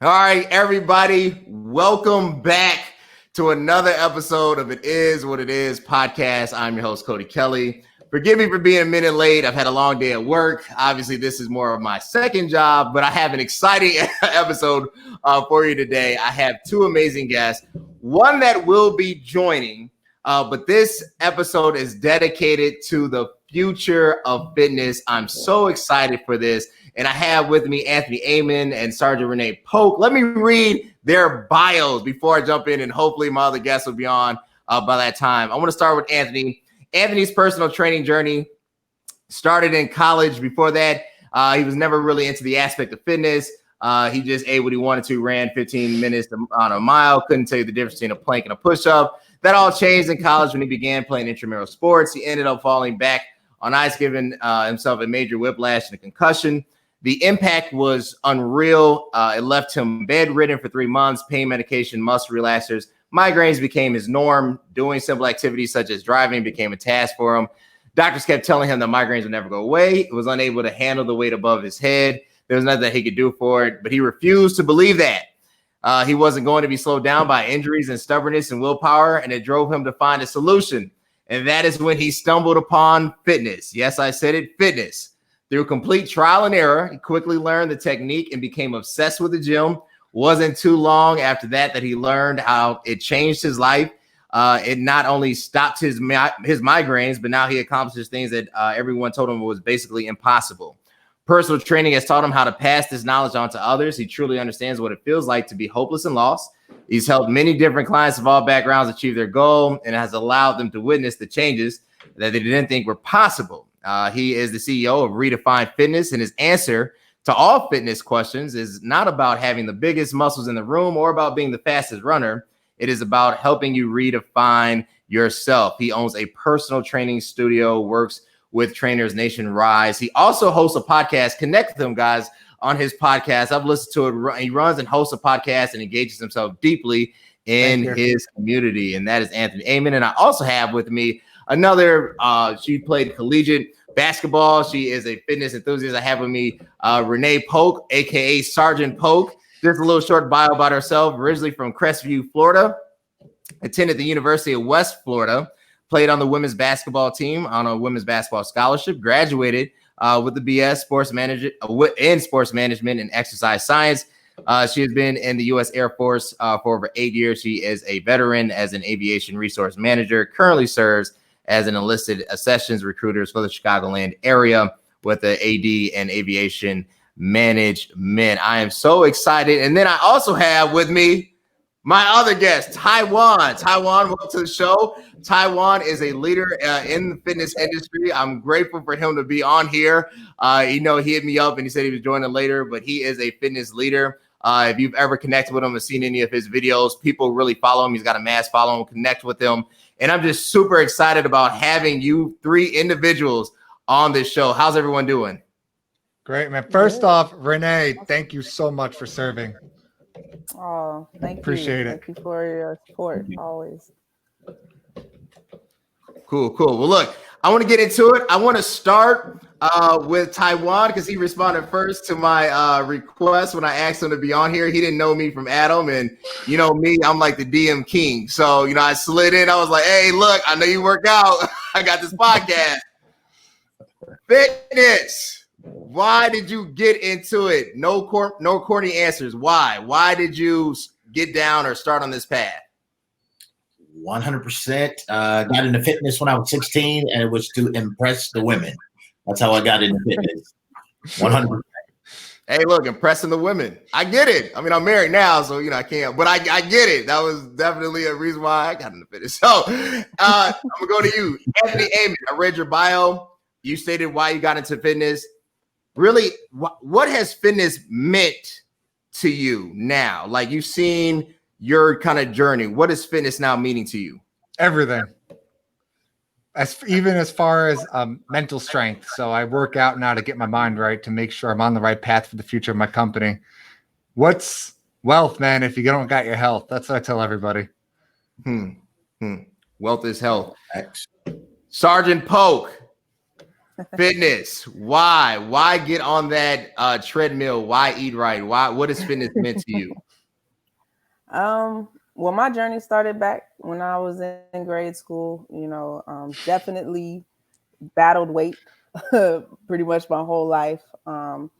All right, everybody, welcome back to another episode of It Is What It Is podcast. I'm your host, Cody Kelly. Forgive me for being a minute late. I've had a long day at work. Obviously, this is more of my second job, but I have an exciting episode for you today. I have two amazing guests, one that will be joining, but this episode is dedicated to the future of fitness. I'm so excited for this. And I have with me Anthony Amon and Sergeant Renee Polk. Let me read their bios before I jump in, and hopefully my other guests will be on by that time. I want to start with Anthony. Anthony's personal training journey started in college. Before that, he was never really into the aspect of fitness. He just ate what he wanted to, ran 15 minutes on a mile, couldn't tell you the difference between a plank and a push-up. That all changed in college when he began playing intramural sports. He ended up falling back on ice, giving himself a major whiplash and a concussion. The impact was unreal. It left him bedridden for 3 months, pain medication, muscle relaxers. Migraines became his norm. Doing simple activities such as driving became a task for him. Doctors kept telling him that migraines would never go away. He was unable to handle the weight above his head. There was nothing that he could do for it, but he refused to believe that. He wasn't going to be slowed down by injuries and stubbornness and willpower, and it drove him to find a solution. And that is when he stumbled upon fitness. Yes, I said it, fitness. Through complete trial and error, he quickly learned the technique and became obsessed with the gym. Wasn't too long after that he learned how it changed his life. It not only stopped his migraines, but now he accomplishes things that everyone told him was basically impossible. Personal training has taught him how to pass this knowledge on to others. He truly understands what it feels like to be hopeless and lost. He's helped many different clients of all backgrounds achieve their goal and has allowed them to witness the changes that they didn't think were possible. He is the CEO of Redefine Fitness, and his answer to all fitness questions is not about having the biggest muscles in the room or about being the fastest runner. It is about helping you redefine yourself. He owns a personal training studio, works with trainers nationwide. He also hosts a podcast. Connect with him, guys, on his podcast. I've listened to it. He runs and hosts a podcast and engages himself deeply in his community, and that is Anthony Amon. And I also have with me another, she played collegiate basketball. She is a fitness enthusiast. I have with me Renee Polk, aka Sergeant Polk. Just a little short bio about herself. Originally from Crestview, Florida. Attended the University of West Florida. Played on the women's basketball team on a women's basketball scholarship. Graduated with the BS in sports management and exercise science. She has been in the U.S. Air Force for over 8 years. She is a veteran as an aviation resource manager. Currently serves as an enlisted accessions recruiters for the Chicagoland area with the AD and aviation management. I am so excited. And then I also have with me my other guest, Tai-Wan. Tai-Wan, welcome to the show. Tai-Wan is a leader in the fitness industry. I'm grateful for him to be on here. He hit me up and he said he was joining later, but he is a fitness leader. If you've ever connected with him or seen any of his videos, people really follow him. He's got a mass following, connect with him. And I'm just super excited about having you three individuals on this show. How's everyone doing? Great, man. First off, Renee, thank you so much for serving. Oh, thank you. Appreciate it. Thank you for your support always. Cool. Well, look, I want to get into it. I want to start with Tai-Wan because he responded first to my request when I asked him to be on here. He didn't know me from Adam, and you know me, I'm like the DM king. So, I slid in. I was like, hey, look, I know you work out. I got this podcast. Fitness. Why did you get into it? No corny answers. Why? Why did you get down or start on this path? 100%. Got into fitness when I was 16, and it was to impress the women. That's how I got into fitness. 100%. Hey, look, impressing the women. I get it. I mean, I'm married now, so I can't. But I get it. That was definitely a reason why I got into fitness. So I'm gonna go to you, Anthony Amon. I read your bio. You stated why you got into fitness. Really, what has fitness meant to you now? Like, you've seen your kind of journey. What is fitness now meaning to you? Everything. Even as far as mental strength. So I work out now to get my mind right, to make sure I'm on the right path for the future of my company. What's wealth, man, if you don't got your health? That's what I tell everybody. Wealth is health. Sergeant Polk. Fitness. Why get on that treadmill? Why eat right? What has fitness meant to you? Well, my journey started back when I was in grade school. Definitely battled weight pretty much my whole life. And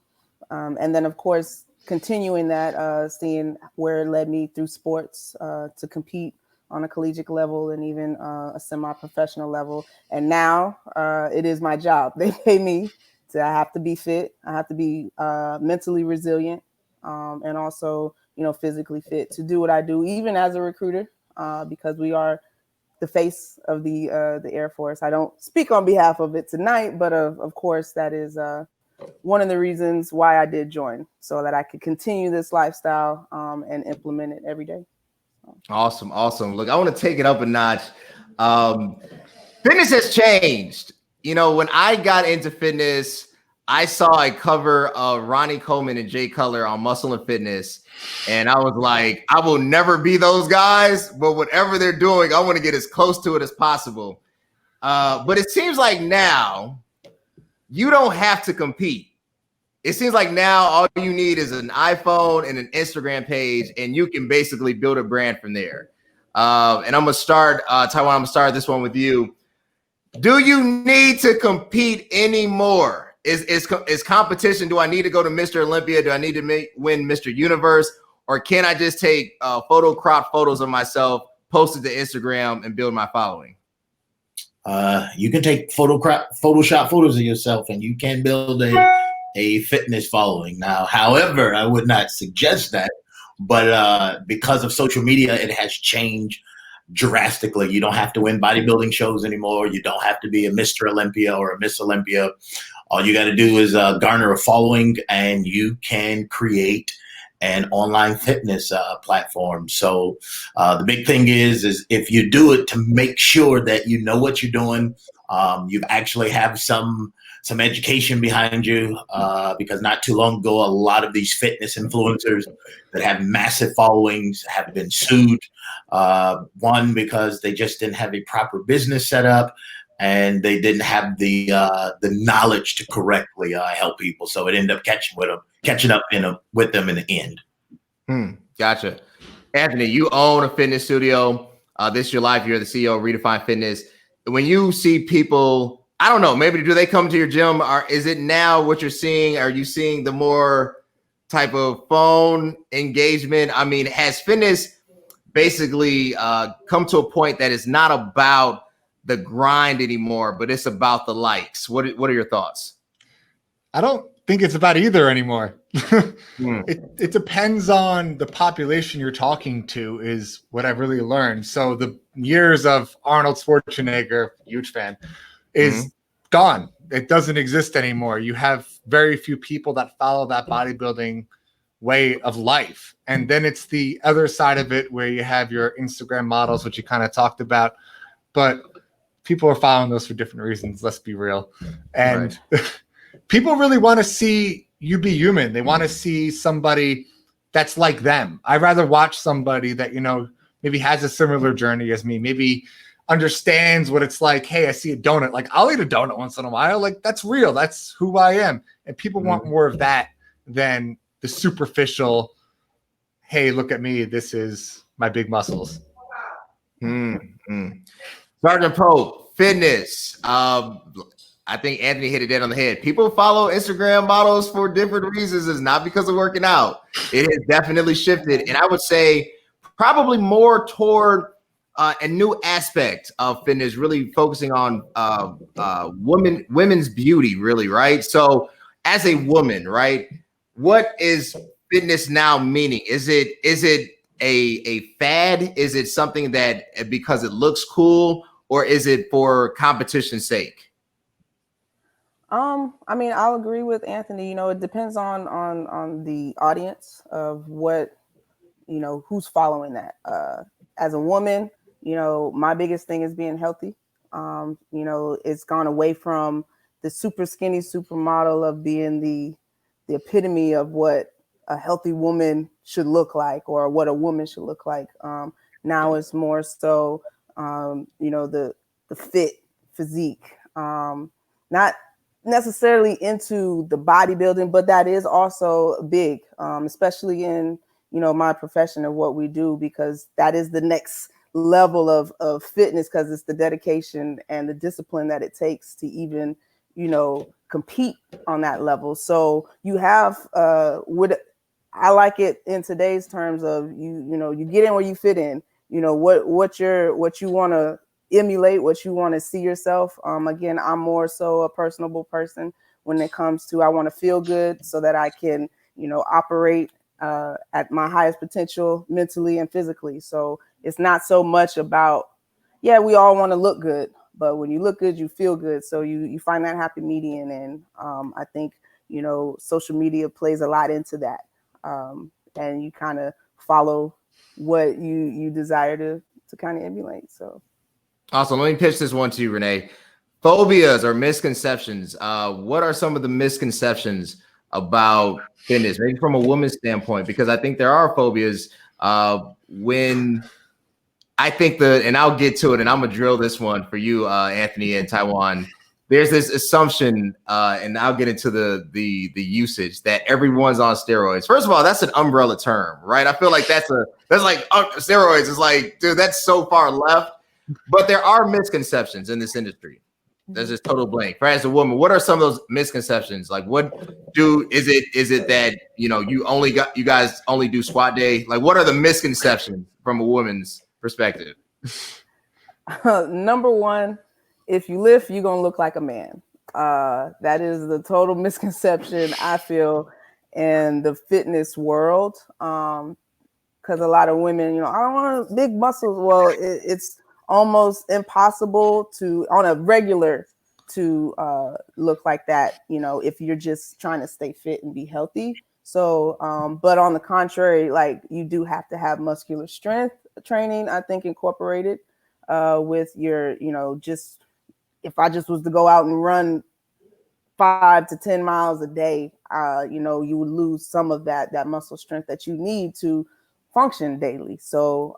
then, of course, continuing that, seeing where it led me through sports to compete on a collegiate level and even a semi-professional level. And now it is my job. They pay me I have to be fit. I have to be mentally resilient, and also, physically fit to do what I do, even as a recruiter, because we are the face of the Air Force. I don't speak on behalf of it tonight, but of course that is one of the reasons why I did join, so that I could continue this lifestyle and implement it every day. Awesome. Look, I want to take it up a notch. Fitness has changed. When I got into fitness, I saw a cover of Ronnie Coleman and Jay Cutler on Muscle and Fitness, and I was like, I will never be those guys, but whatever they're doing, I want to get as close to it as possible. But it seems like now you don't have to compete. It seems like now all you need is an iPhone and an Instagram page, and you can basically build a brand from there. And I'm going to start, Tai-Wan, I'm going to start this one with you. Do you need to compete anymore? Is competition, do I need to go to Mr. Olympia? Do I need to win Mr. Universe? Or can I just take photo crop photos of myself, post it to Instagram, and build my following? You can take Photoshop photos of yourself, and you can build a fitness following. Now, however, I would not suggest that, but because of social media, it has changed drastically. You don't have to win bodybuilding shows anymore. You don't have to be a Mr. Olympia or a Miss Olympia. All you got to do is garner a following, and you can create an online fitness platform. So the big thing is if you do it, to make sure that you know what you're doing, you actually have some education behind you, because not too long ago, a lot of these fitness influencers that have massive followings have been sued. One, because they just didn't have a proper business set up, and they didn't have the knowledge to correctly help people. So it ended up catching up with them in the end. Gotcha. Anthony, you own a fitness studio. This is your life. You're the CEO of Redefine Fitness. When you see people, I don't know, maybe do they come to your gym, or is it now what you're seeing? Are you seeing the more type of phone engagement? I mean, has fitness basically come to a point that it's not about the grind anymore, but it's about the likes? What are your thoughts? I don't think it's about either anymore. It depends on the population you're talking to, is what I've really learned. So the years of Arnold Schwarzenegger, huge fan, is gone. It doesn't exist anymore. You have very few people that follow that bodybuilding way of life. And then it's the other side of it, where you have your Instagram models, which you kind of talked about, but people are following those for different reasons. Let's be real. And people really want to see you be human. They want to see somebody that's like them. I'd rather watch somebody that, maybe has a similar journey as me, maybe understands what it's like. Hey, I see a donut. Like, I'll eat a donut once in a while. Like, that's real. That's who I am. And people want more of that than the superficial, hey, look at me, this is my big muscles. Sergeant Polk, fitness. I think Anthony hit it dead on the head. People follow Instagram models for different reasons. It's not because of working out. It has definitely shifted. And I would say probably more toward a new aspect of fitness, really focusing on women's beauty, really, right? So as a woman, right, what is fitness now meaning? Is it a fad? Is it something that because it looks cool, or is it for competition's sake? I mean, I'll agree with Anthony. It depends on the audience of what, who's following that. As a woman, my biggest thing is being healthy. It's gone away from the super skinny supermodel of being the epitome of what a healthy woman should look like, or what a woman should look like. Now it's more so, the fit physique, not necessarily into the bodybuilding, but that is also big, especially in, my profession of what we do, because that is the next level of fitness, because it's the dedication and the discipline that it takes to even, compete on that level. So you have, I like it in today's terms of you get in where you fit in, what you want to emulate, what you want to see yourself. Again, I'm more so a personable person when it comes to, I want to feel good so that I can, operate at my highest potential mentally and physically. So it's not so much about, yeah, we all want to look good, but when you look good, you feel good. So you find that happy median. And I think, social media plays a lot into that. And you kind of follow what you desire to kind of emulate. So. Awesome. Let me pitch this one to you, Renee. Phobias or misconceptions. What are some of the misconceptions about fitness, maybe from a woman's standpoint? Because I think there are phobias when I think and I'll get to it, and I'm going to drill this one for you, Anthony and Tai-Wan. There's this assumption, and I'll get into the usage, that everyone's on steroids. First of all, that's an umbrella term, right? I feel like that's like steroids is like, dude, that's so far left. But there are misconceptions in this industry. There's this total blank. For as a woman, what are some of those misconceptions? Like, is it that you guys only do squat day? Like, what are the misconceptions from a woman's perspective? Number one, if you lift, you're gonna look like a man. That is the total misconception, I feel, in the fitness world. Because a lot of women, I don't want big muscles. Well, it's almost impossible on a regular to look like that, if you're just trying to stay fit and be healthy. So, but on the contrary, like, you do have to have muscular strength training, I think, incorporated with your, just, if I just was to go out and run 5 to 10 miles a day, you would lose some of that muscle strength that you need to function daily. So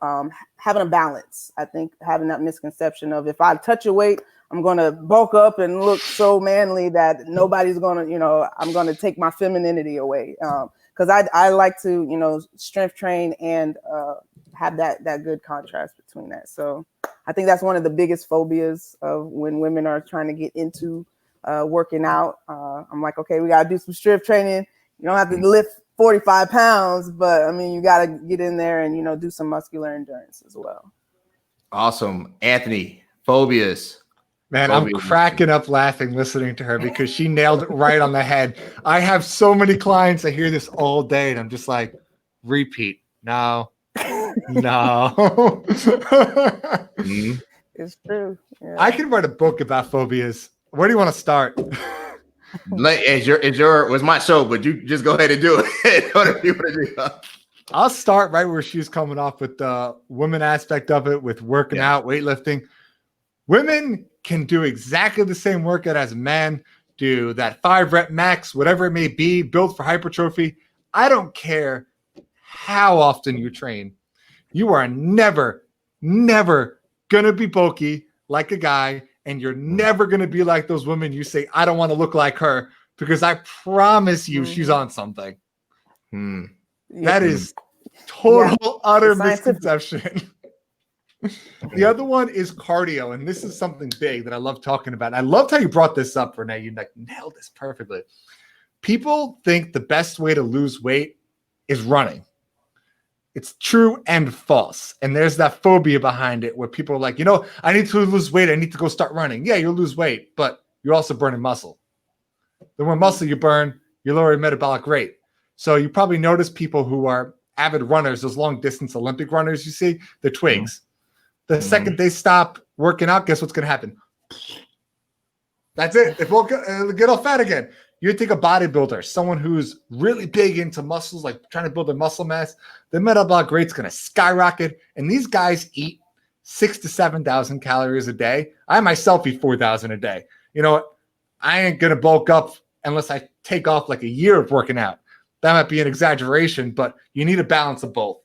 having a balance, I think, having that misconception of, if I touch a weight, I'm going to bulk up and look so manly that nobody's going to, I'm going to take my femininity away. Because I like to, strength train and have that good contrast between that. So I think that's one of the biggest phobias of when women are trying to get into working out. I'm like, okay, we got to do some strength training. You don't have to lift 45 pounds, but I mean, you got to get in there and, do some muscular endurance as well. Awesome. Anthony, phobias. Man, I'm cracking up laughing listening to her because she nailed it right on the head. I have so many clients that hear this all day, and I'm just like, repeat. No. It's true. Yeah. I can write a book about phobias. Where do you want to start? Was my show, but you just go ahead and do it. Whatever you want to do. I'll start right where she's coming off with the women aspect of it, with working out, weightlifting. Women can do exactly the same workout as men, do that 5-rep max, whatever it may be, build for hypertrophy. I don't care how often you train. You are never going to be bulky like a guy, and you're never going to be like those women you say, I don't want to look like her, because I promise you she's on something. That is total, utter misconception. The other one is cardio, and this is something big that I love talking about. And I loved how you brought this up, Renee. You nailed this perfectly. People think the best way to lose weight is running. It's true and false. And there's that phobia behind it where people are like, I need to lose weight. I need to go start running. Yeah, you'll lose weight, but you're also burning muscle. The more muscle you burn, you lower your metabolic rate. So you probably notice people who are avid runners, those long distance Olympic runners, you see, the twigs. The second they stop working out, guess what's going to happen? That's it. It won't get all fat again. You take a bodybuilder, someone who's really big into muscles, like trying to build their muscle mass, the metabolic rate's going to skyrocket. And these guys eat 6,000 to 7,000 calories a day. I myself eat 4,000 a day. I ain't going to bulk up unless I take off like a year of working out. That might be an exaggeration, but you need a balance of both.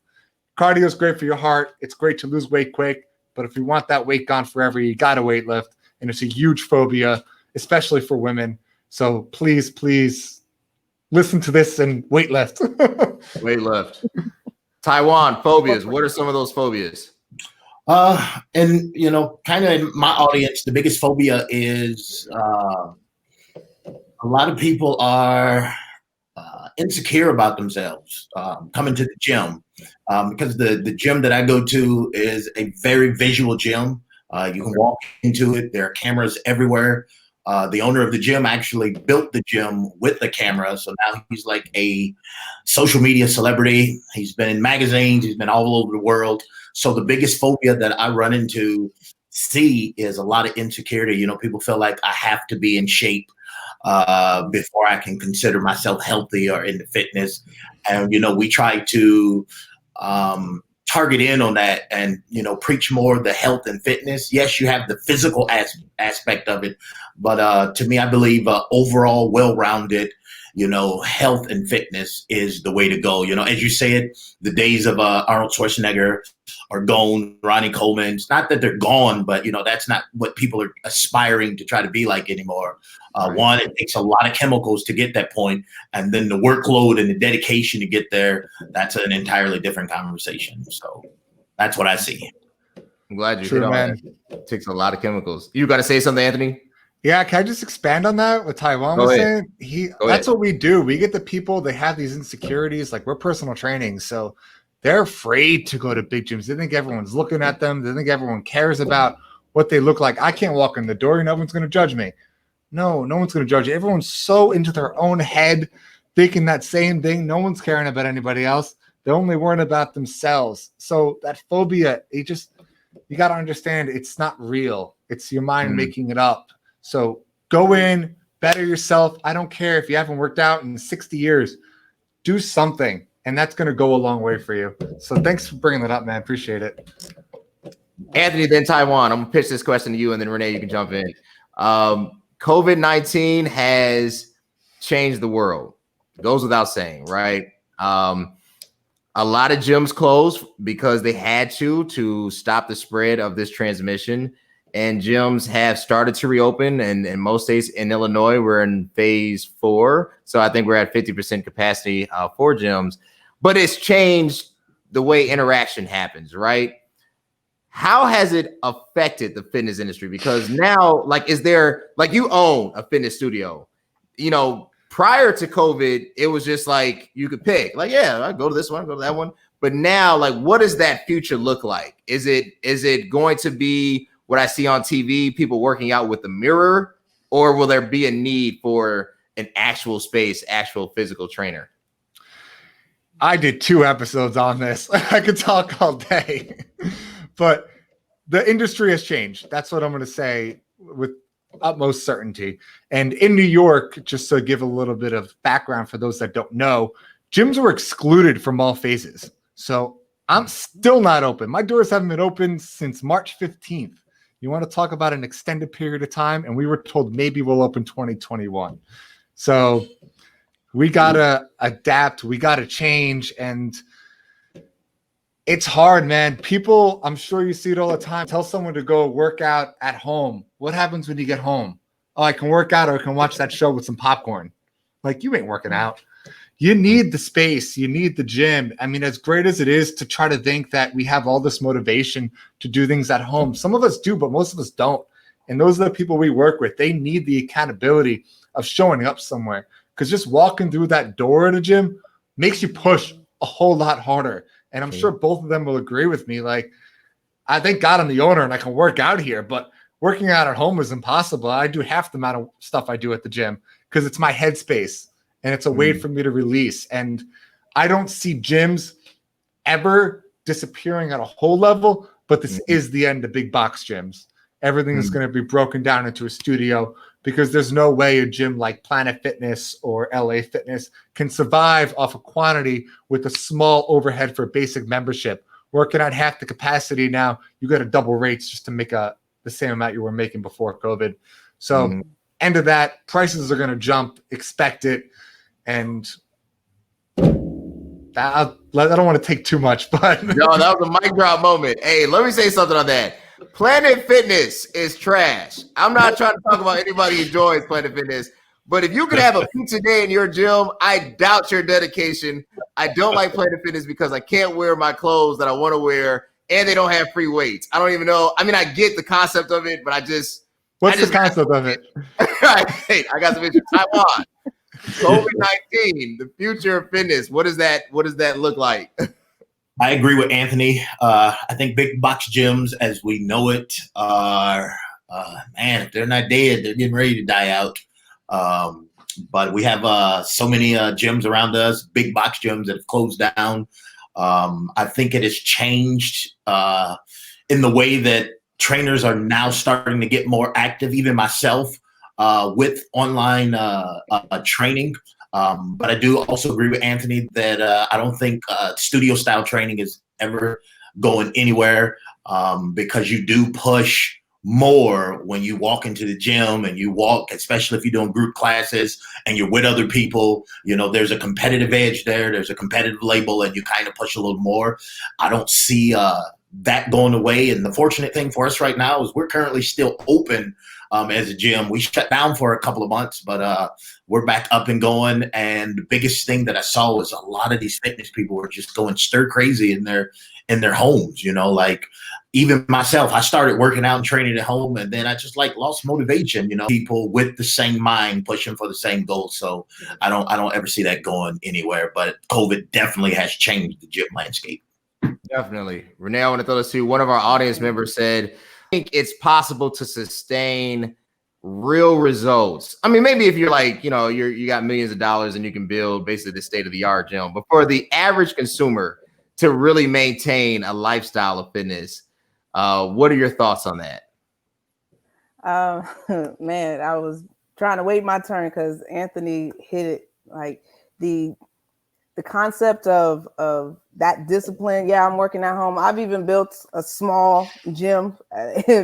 Cardio is great for your heart. It's great to lose weight quick. But if you want that weight gone forever, you got to weight lift. And it's a huge phobia, especially for women. So please listen to this and weight lift. Weight lift. Tai-Wan, phobias. What are some of those phobias? And kind of in my audience, the biggest phobia is a lot of people are insecure about themselves coming to the gym because the gym that I go to is a very visual gym. You can walk into it. There are cameras everywhere. The owner of the gym actually built the gym with the camera. So now he's like a social media celebrity. He's been in magazines. He's been all over the world. So the biggest phobia that I run into is a lot of insecurity. People feel like I have to be in shape before I can consider myself healthy or into fitness. And, we try to target in on that and, preach more the health and fitness. Yes, you have the physical aspect of it, but to me, I believe overall well-rounded, health and fitness is the way to go. As you said, the days of Arnold Schwarzenegger are gone, Ronnie Coleman's, not that they're gone, but, that's not what people are aspiring to try to be like anymore. One, it takes a lot of chemicals to get that point, and then the workload and the dedication to get there, that's an entirely different conversation. So that's what I see. I'm glad you hit on that. It takes a lot of chemicals. You got to say something, Anthony? Yeah, can I just expand on that? What Tai-Wan was saying? That's what we do. We get the people, they have these insecurities, like we're personal training, so they're afraid to go to big gyms. They think everyone's looking at them. They think everyone cares about what they look like. I can't walk in the door. No one's going to judge me. No one's going to judge you. Everyone's so into their own head, thinking that same thing. No one's caring about anybody else. They're only worrying about themselves. So that phobia, you got to understand it's not real. It's your mind making it up. So go in, better yourself. I don't care if you haven't worked out in 60 years. Do something, and that's going to go a long way for you. So thanks for bringing that up, man. Appreciate it. Anthony, then Tai-Wan. I'm going to pitch this question to you, and then Renee, you can jump in. COVID-19 has changed the world. It goes without saying, right? A lot of gyms closed because they had to stop the spread of this transmission. And gyms have started to reopen. And in most states in Illinois, we're in phase 4. So I think we're at 50% capacity for gyms. But it's changed the way interaction happens, right? How has it affected the fitness industry? Because now, is there, you own a fitness studio, prior to COVID, it was just like, you could pick, I go to this one, go to that one. But now, what does that future look like? Is it going to be what I see on TV, people working out with the mirror, or will there be a need for an actual space, actual physical trainer? I did 2 episodes on this. I could talk all day. But the industry has changed. That's what I'm going to say with utmost certainty. And in New York, just to give a little bit of background for those that don't know, gyms were excluded from all phases. So I'm still not open. My doors haven't been open since March 15th. You want to talk about an extended period of time? And we were told maybe we'll open 2021. So we got to adapt. We got to change. And it's hard, man. People, I'm sure you see it all the time. Tell someone to go work out at home. What happens when you get home? Oh, I can work out or I can watch that show with some popcorn. You ain't working out. You need the space. You need the gym. I mean, as great as it is to try to think that we have all this motivation to do things at home. Some of us do, but most of us don't. And those are the people we work with. They need the accountability of showing up somewhere. Because just walking through that door at a gym makes you push a whole lot harder. And I'm sure both of them will agree with me. I thank God I'm the owner and I can work out here, but working out at home is impossible. I do half the amount of stuff I do at the gym because it's my headspace and it's a way for me to release. And I don't see gyms ever disappearing at a whole level, but this is the end of big box gyms. Everything is going to be broken down into a studio because there's no way a gym like Planet Fitness or LA Fitness can survive off of quantity with a small overhead for basic membership. Working at half the capacity now, you got to double rates just to make the same amount you were making before COVID. So end of that, prices are going to jump, expect it. And I don't want to take too much, but no, that was a mic drop moment. Hey, let me say something on that. Planet Fitness is trash. I'm not trying to talk about anybody who enjoys Planet Fitness, But if you could have a pizza day in your gym, I doubt your dedication. I don't like Planet Fitness because I can't wear my clothes that I want to wear, and they don't have free weights. I don't even know. I mean, I get the concept of it, but What's the concept of it? I got some issues. Tai-Wan, COVID-19, the future of fitness. What does that look like? I agree with Anthony. I think big box gyms, as we know it, are man, if they're not dead, they're getting ready to die out. But we have so many gyms around us, big box gyms that have closed down. I think it has changed in the way that trainers are now starting to get more active, even myself, with online training. But I do also agree with Anthony that I don't think studio style training is ever going anywhere because you do push more when you walk into the gym and you walk, especially if you're doing group classes and you're with other people. You know, there's a competitive edge there. There's a competitive label, and you kind of push a little more. I don't see that going away. And the fortunate thing for us right now is we're currently still open as a gym. We shut down for a couple of months, but we're back up and going. And the biggest thing that I saw was a lot of these fitness people were just going stir crazy in their homes. You know, like even myself, I started working out and training at home, and then I just lost motivation. You know, people with the same mind pushing for the same goal. So I don't ever see that going anywhere. But COVID definitely has changed the gym landscape. Definitely. Renee, I want to throw this to you. One of our audience members said, I think it's possible to sustain real results. I mean, maybe if you're like, you know, you got millions of dollars and you can build basically the state of the art gym, but for the average consumer to really maintain a lifestyle of fitness, what are your thoughts on that? Man, I was trying to wait my turn because Anthony hit it. Like the concept of that discipline. Yeah, I'm working at home. I've even built a small gym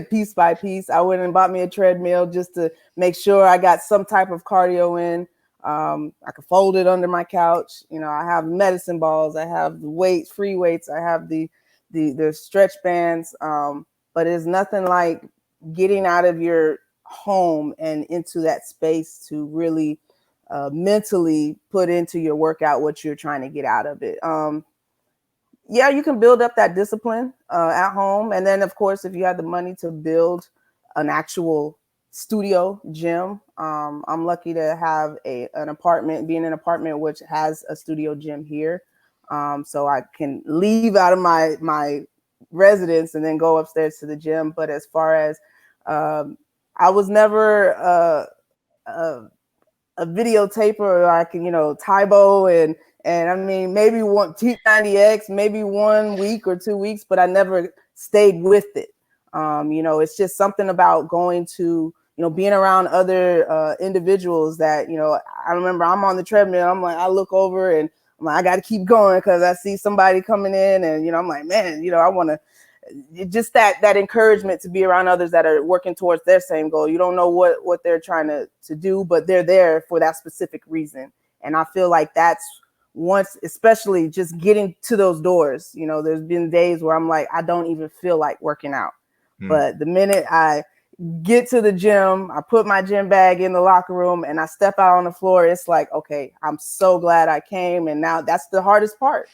piece by piece. I went and bought me a treadmill just to make sure I got some type of cardio in. I could fold it under my couch. You know, I have medicine balls. I have the weights, free weights. I have the stretch bands. But it's nothing like getting out of your home and into that space to really mentally put into your workout what you're trying to get out of it. Yeah, you can build up that discipline at home. And then, of course, if you have the money to build an actual studio gym, I'm lucky to have an apartment, be in an apartment which has a studio gym here. So I can leave out of my residence and then go upstairs to the gym. But as far as I was never a videotaper, or I can, you know, Tybo and I mean, maybe one T90X, maybe 1 week or 2 weeks, but I never stayed with it. You know, it's just something about going to, you know, being around other individuals that, you know, I remember I'm on the treadmill. I'm like, I look over and I'm like, I got to keep going because I see somebody coming in and, you know, I'm like, man, you know, I want to just that encouragement to be around others that are working towards their same goal. You don't know what they're trying to do, but they're there for that specific reason. And I feel like that's once, especially just getting to those doors, you know, there's been days where I'm like, I don't even feel like working out. But the minute I get to the gym, I put my gym bag in the locker room and I step out on the floor, it's like, okay, I'm so glad I came. And now that's the hardest part.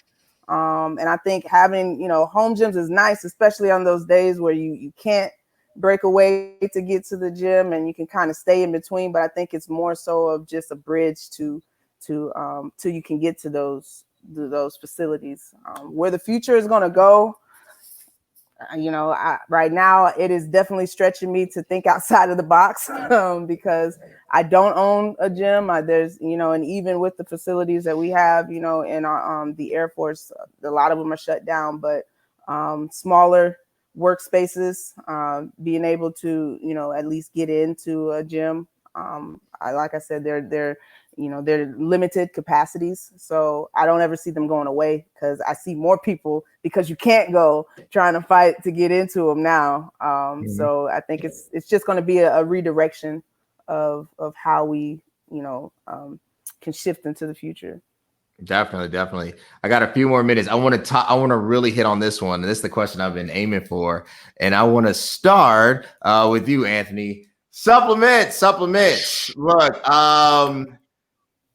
And I think having, you know, home gyms is nice, especially on those days where you can't break away to get to the gym and you can kind of stay in between. But I think it's more so of just a bridge to you can get to those facilities. Where the future is going to go, you know, right now it is definitely stretching me to think outside of the box because I don't own a gym. There's, you know, and even with the facilities that we have, you know, in our the Air Force, a lot of them are shut down, but smaller workspaces, being able to, you know, at least get into a gym. Like I said, they're you know, they're limited capacities. So I don't ever see them going away because I see more people, because you can't go, trying to fight to get into them now. So I think it's just going to be a redirection of how we, you know, can shift into the future. Definitely. I got a few more minutes. I want to really hit on this one. This is the question I've been aiming for. And I want to start with you, Anthony. Supplements. Look,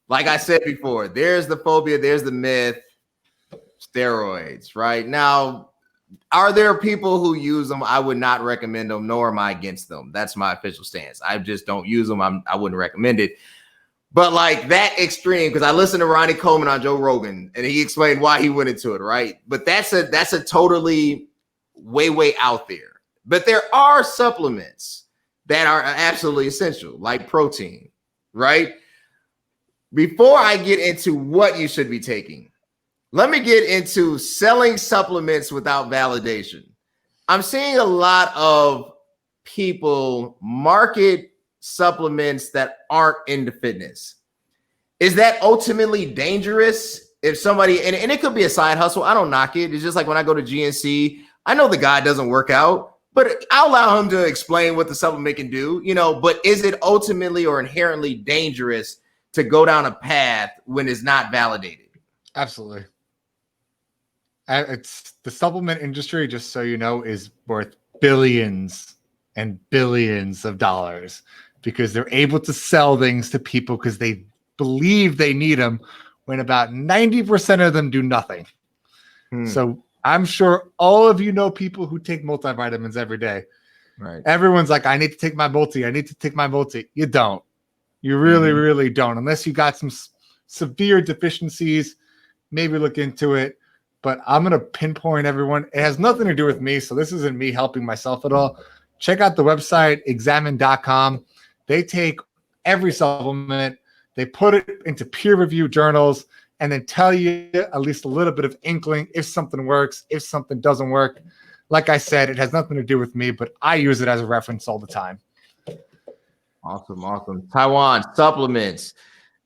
like I said before, there's the phobia, there's the myth. Steroids, right? Now, are there people who use them? I would not recommend them, nor am I against them. That's my official stance. I just don't use them. I wouldn't recommend it. But like that extreme, because I listened to Ronnie Coleman on Joe Rogan, and he explained why he went into it, right? But that's a totally way out there. But there are supplements that are absolutely essential, like protein, right? Before I get into what you should be taking, let me get into selling supplements without validation. I'm seeing a lot of people market supplements that aren't into fitness. Is that ultimately dangerous? If somebody, and it could be a side hustle, I don't knock it. It's just like when I go to GNC, I know the guy doesn't work out, but I'll allow him to explain what the supplement can do, but is it ultimately or inherently dangerous to go down a path when it's not validated? Absolutely. It's the supplement industry, just so you know, is worth billions and billions of dollars because they're able to sell things to people because they believe they need them when about 90% of them do nothing. So I'm sure all of you know people who take multivitamins every day. Right. Everyone's like, I need to take my multi. I need to take my multi. You don't. You really, really don't. Unless you got some severe deficiencies, maybe look into it. But I'm going to pinpoint everyone. It has nothing to do with me, so this isn't me helping myself at all. Check out the website, examine.com. They take every supplement, they put it into peer-reviewed journals, and then tell you at least a little bit of inkling if something works, if something doesn't work. Like I said, it has nothing to do with me, but I use it as a reference all the time. Awesome. Tai-Wan, supplements.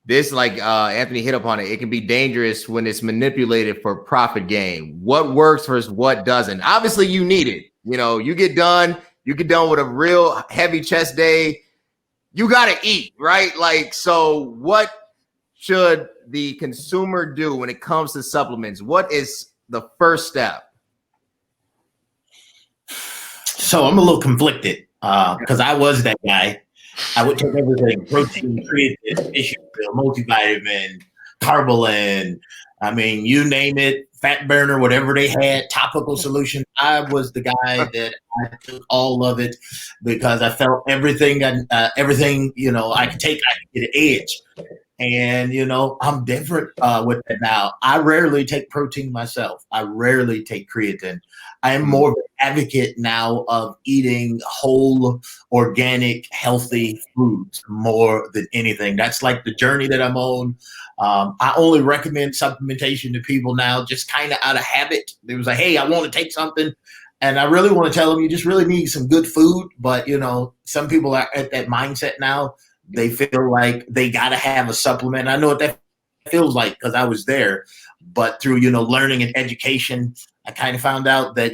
This, like Anthony hit upon it can be dangerous when it's manipulated for profit gain. What works versus what doesn't. Obviously, you need it. You get done with a real heavy chest day. You got to eat, right? Like, so what should the consumer do when it comes to supplements? What is the first step? So I'm a little conflicted because I was that guy. I would take everything: protein, creatine, fish oil, multivitamin, carbolin. I mean, you name it, fat burner, whatever they had, topical solution. I was the guy that I took all of it because I felt everything I could take, I could get an edge. And, I'm different with it now. I rarely take protein myself. I rarely take creatine. I am more of an advocate now of eating whole, organic, healthy foods more than anything. That's like the journey that I'm on. I only recommend supplementation to people now just kind of out of habit. It was like, hey, I want to take something. And I really want to tell them you just really need some good food. But, some people are at that mindset now. They feel like they got to have a supplement. I know what that feels like because I was there. But through, learning and education, I kind of found out that,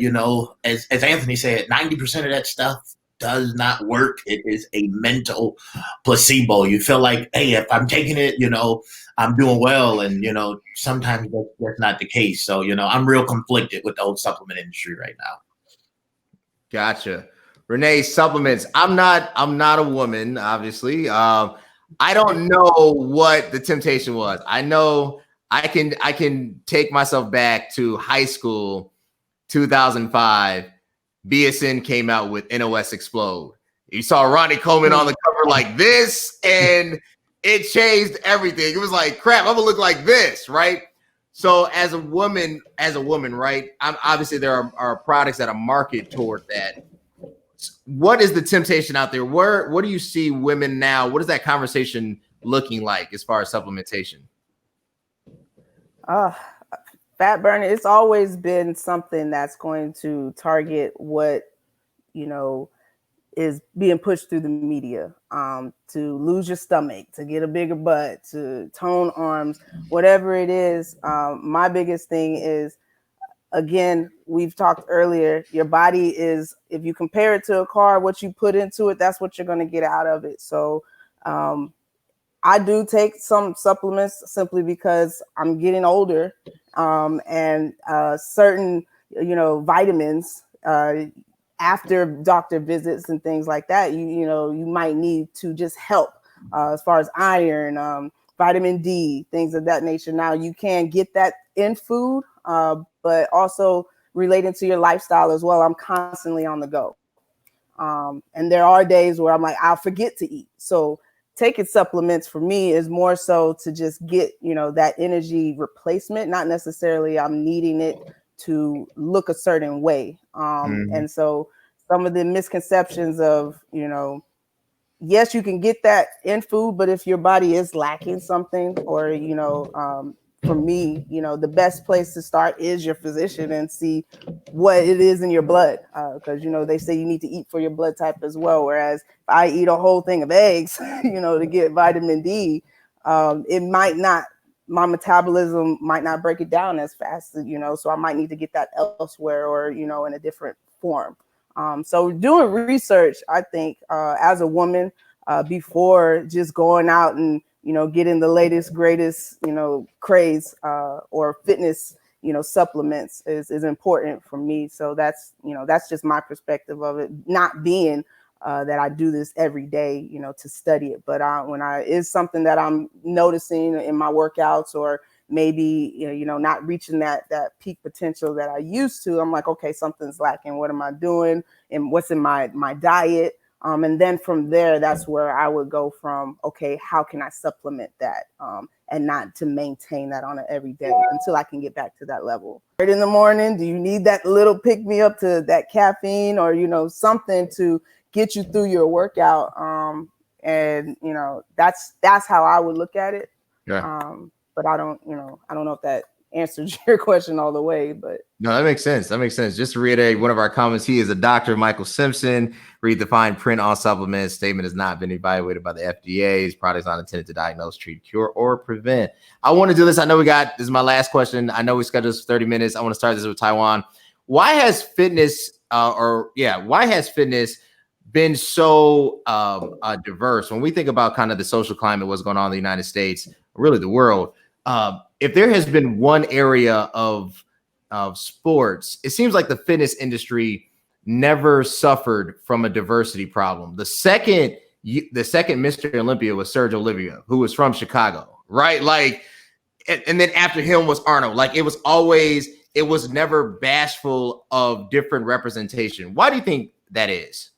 as Anthony said, 90% of that stuff does not work. It is a mental placebo. You feel like, hey, if I'm taking it, I'm doing well. And, sometimes that's not the case. So, I'm real conflicted with the whole supplement industry right now. Gotcha. Renee, supplements. I'm not a woman, obviously. I don't know what the temptation was. I know I can take myself back to high school, 2005. BSN came out with NOS Explode. You saw Ronnie Coleman on the cover like this, and it changed everything. It was like, crap, I'm gonna look like this, right? So as a woman, right? Obviously there are products that are marketed toward that. What is the temptation out there? What do you see women now? What is that conversation looking like as far as supplementation? Fat burning, it's always been something that's going to target what, is being pushed through the media, to lose your stomach, to get a bigger butt, to tone arms, whatever it is. My biggest thing is, again, we've talked earlier, your body is, if you compare it to a car, what you put into it, that's what you're going to get out of it. So I do take some supplements simply because I'm getting older, and certain, vitamins, after doctor visits and things like that, you might need to just help as far as iron, vitamin D, things of that nature. Now you can get that in food, but also relating to your lifestyle as well. I'm constantly on the go. And there are days where I'm like, I'll forget to eat. So taking supplements for me is more so to just get, that energy replacement, not necessarily I'm needing it to look a certain way. And so some of the misconceptions of, yes, you can get that in food, but if your body is lacking something or, for me, the best place to start is your physician and see what it is in your blood. Because, they say you need to eat for your blood type as well. Whereas if I eat a whole thing of eggs, to get vitamin D, it might not, my metabolism might not break it down as fast, so I might need to get that elsewhere or, in a different form. So doing research, I think, as a woman, before just going out and, getting the latest, greatest, craze or fitness, supplements is important for me. So that's just my perspective of it, not being that I do this every day, to study it. But when is something that I'm noticing in my workouts or maybe, not reaching that peak potential that I used to, I'm like, okay, something's lacking. What am I doing? And what's in my diet? And then from there, that's where I would go from, okay, how can I supplement that? And not to maintain that on an everyday until I can get back to that level. Right in the morning, do you need that little pick me up to that caffeine or, something to get you through your workout? And, that's how I would look at it. Yeah. But I don't know if that answers your question all the way, but. No, that makes sense. Just to reiterate one of our comments, he is a Dr. Michael Simpson. Read the fine print on supplements. Statement has not been evaluated by the FDA. His products not intended to diagnose, treat, cure, or prevent. I want to do this. I know this is my last question. I know we scheduled this for 30 minutes. I want to start this with Tai-Wan. Why has fitness been so diverse? When we think about kind of the social climate, what's going on in the United States, really the world, if there has been one area of sports, it seems like the fitness industry never suffered from a diversity problem. The second Mr. Olympia was Sergio Olivia, who was from Chicago, right? Like, and then after him was Arnold. Like, it was never bashful of different representation. Why do you think that is?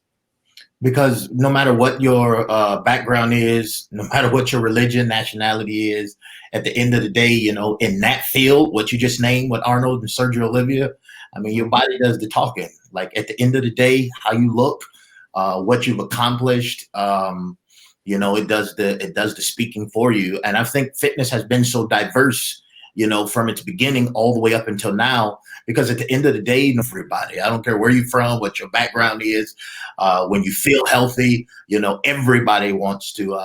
Because no matter what your background is, no matter what your religion, nationality is, at the end of the day, in that field, what you just named with Arnold and Sergio Olivia, I mean, your body does the talking. Like, at the end of the day, how you look, what you've accomplished, it does the speaking for you. And I think fitness has been so diverse, from its beginning all the way up until now, because at the end of the day, everybody, I don't care where you're from, what your background is, when you feel healthy, everybody wants to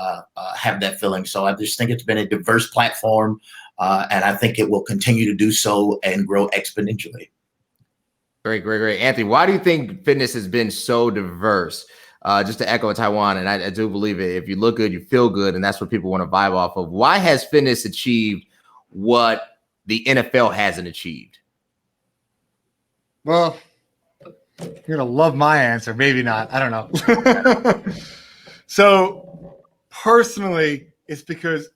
have that feeling. So I just think it's been a diverse platform, and I think it will continue to do so and grow exponentially. Great. Anthony, why do you think fitness has been so diverse? Just to echo Tai-Wan, and I do believe it. If you look good, you feel good, and that's what people want to vibe off of. Why has fitness achieved what the NFL hasn't achieved? Well, you're gonna love my answer. Maybe not. I don't know. So personally, it's because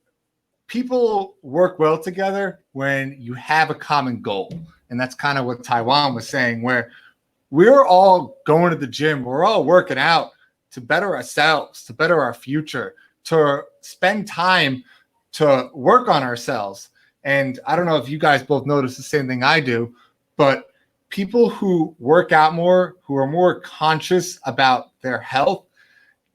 people work well together when you have a common goal. And that's kind of what Tai-Wan was saying, where we're all going to the gym. We're all working out to better ourselves, to better our future, to spend time to work on ourselves. And I don't know if you guys both notice the same thing I do, but people who work out more, who are more conscious about their health,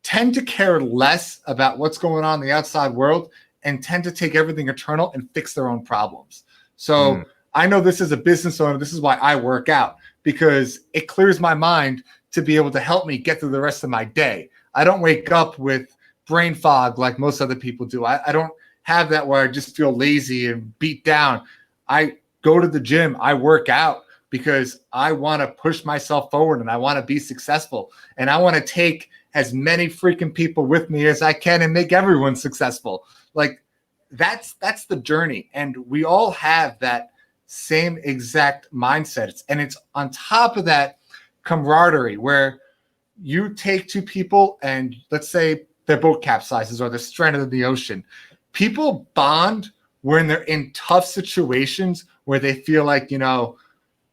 tend to care less about what's going on in the outside world and tend to take everything eternal and fix their own problems. So I know this as a business owner, this is why I work out, because it clears my mind to be able to help me get through the rest of my day. I don't wake up with brain fog like most other people do. I don't have that where I just feel lazy and beat down. I go to the gym, I work out because I want to push myself forward and I want to be successful. And I want to take as many freaking people with me as I can and make everyone successful. Like, that's the journey. And we all have that same exact mindset. And it's on top of that, camaraderie where you take two people and let's say their boat capsizes or they're stranded in the ocean. People bond when they're in tough situations where they feel like,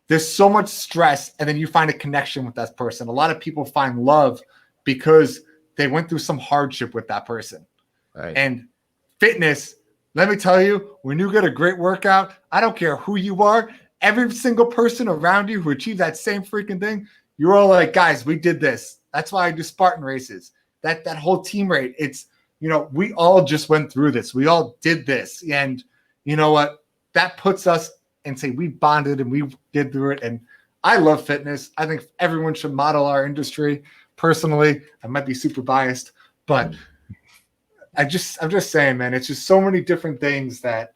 there's so much stress, and then you find a connection with that person. A lot of people find love because they went through some hardship with that person. Right. And fitness, let me tell you, when you get a great workout, I don't care who you are, every single person around you who achieved that same freaking thing, you're all like, guys, we did this. That's why I do Spartan races. That whole team rate, it's, we all just went through this. We all did this. And you know what? That puts us and say we bonded and we did through it. And I love fitness. I think everyone should model our industry. Personally, I might be super biased, but I'm just saying, man, it's just so many different things that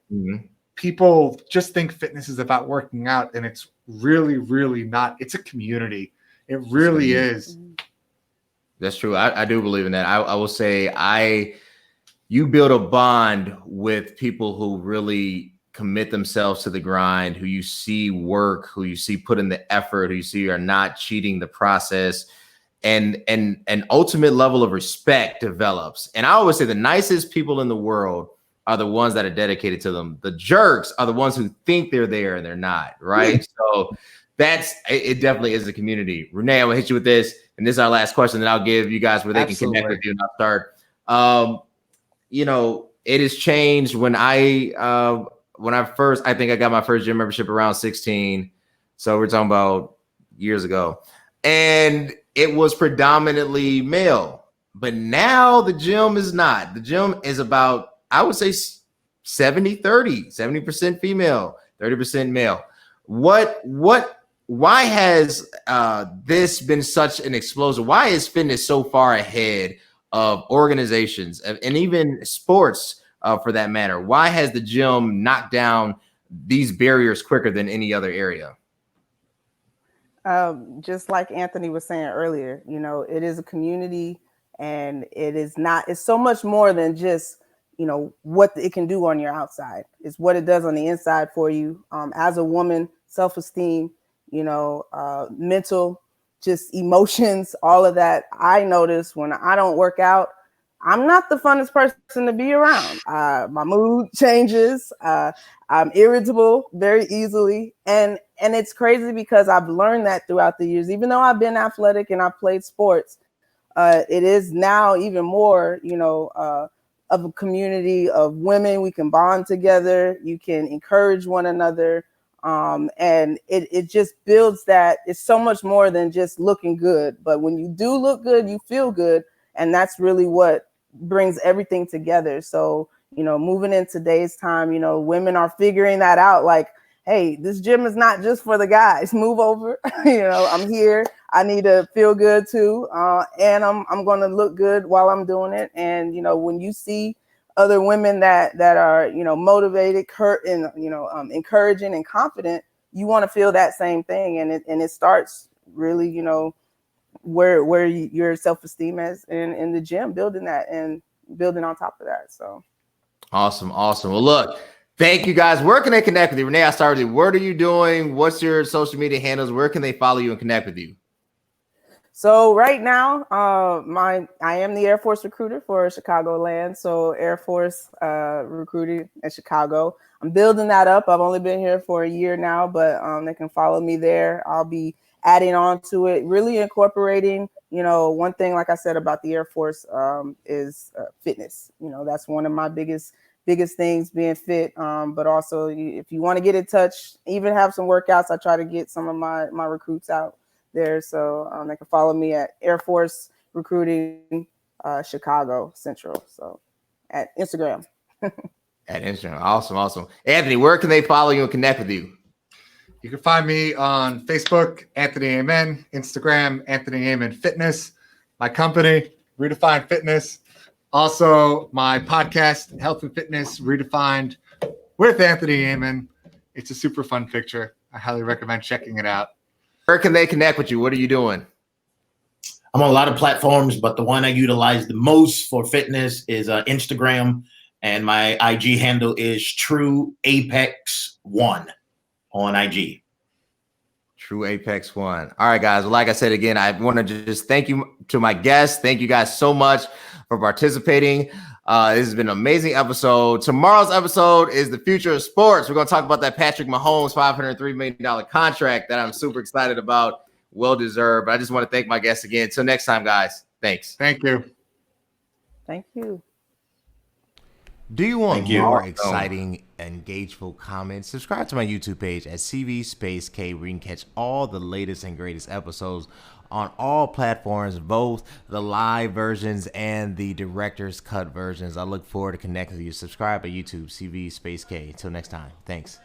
people just think fitness is about working out, and it's really, really not. It's a community. It really is. That's true. I do believe in that. I will say you build a bond with people who really commit themselves to the grind, who you see work, who you see put in the effort, who you see are not cheating the process, and an ultimate level of respect develops. And I always say the nicest people in the world are the ones that are dedicated to them. The jerks are the ones who think they're there and they're not, right? So it definitely is a community. Renee, I'm gonna hit you with this, and this is our last question, then I'll give you guys where they can connect with you, and I'll start. It has changed when I think I got my first gym membership around 16. So we're talking about years ago. And it was predominantly male. But now the gym is not. The gym is about, I would say 70-30, 70% female, 30% male. Why has this been such an explosion? Why is fitness so far ahead of organizations and even sports? For that matter, why has the gym knocked down these barriers quicker than any other area? Just like Anthony was saying earlier, it is a community, and it's so much more than just, what it can do on your outside. It's what it does on the inside for you. As a woman, self-esteem, mental, just emotions, all of that. I notice when I don't work out, I'm not the funnest person to be around. My mood changes. I'm irritable very easily. And it's crazy because I've learned that throughout the years. Even though I've been athletic and I've played sports, it is now even more, of a community of women. We can bond together. You can encourage one another. And it just builds that. It's so much more than just looking good. But when you do look good, you feel good. And that's really what brings everything together. So, moving in today's time, women are figuring that out. Like, hey, this gym is not just for the guys. Move over. I'm here. I need to feel good too. And I'm going to look good while I'm doing it. And, when you see other women that are, motivated, encouraging and confident, you want to feel that same thing. And it starts really, where your self-esteem is in the gym, building that and building on top of that. So awesome. Well, look, thank you guys. Where can they connect with you? Renee, I started with you. What are you doing? What's your social media handles? Where can they follow you and connect with you? So right now, I am the Air Force recruiter for Chicagoland. So Air Force recruiting in Chicago. I'm building that up. I've only been here for a year now, but they can follow me there. I'll be adding on to it, really incorporating, one thing, like I said, about the Air Force is fitness. That's one of my biggest things, being fit. But also, if you want to get in touch, even have some workouts, I try to get some of my recruits out there. So they can follow me at Air Force Recruiting Chicago Central. So at Instagram. At Instagram. Awesome. Anthony, where can they follow you and connect with you? You can find me on Facebook, Anthony Amen, Instagram, Anthony Amen Fitness, my company, Redefined Fitness. Also, my podcast, Health and Fitness Redefined with Anthony Amen. It's a super fun picture. I highly recommend checking it out. Where can they connect with you? What are you doing? I'm on a lot of platforms, but the one I utilize the most for fitness is Instagram, and my IG handle is True Apex 1 on IG. True Apex One. All right, guys. Well, like I said again, I want to just thank you to my guests. Thank you guys so much for participating. This has been an amazing episode. Tomorrow's episode is the future of sports. We're going to talk about that Patrick Mahomes $503 million contract that I'm super excited about. Well deserved. But I just want to thank my guests again. Until next time, guys. Thanks. Thank you. Thank you. Do you want more exciting, engageful comments? Subscribe to my YouTube page at CV Space K, where you can catch all the latest and greatest episodes on all platforms, both the live versions and the director's cut versions. I look forward to connecting with you. Subscribe at YouTube, CV Space K. Until next time, thanks.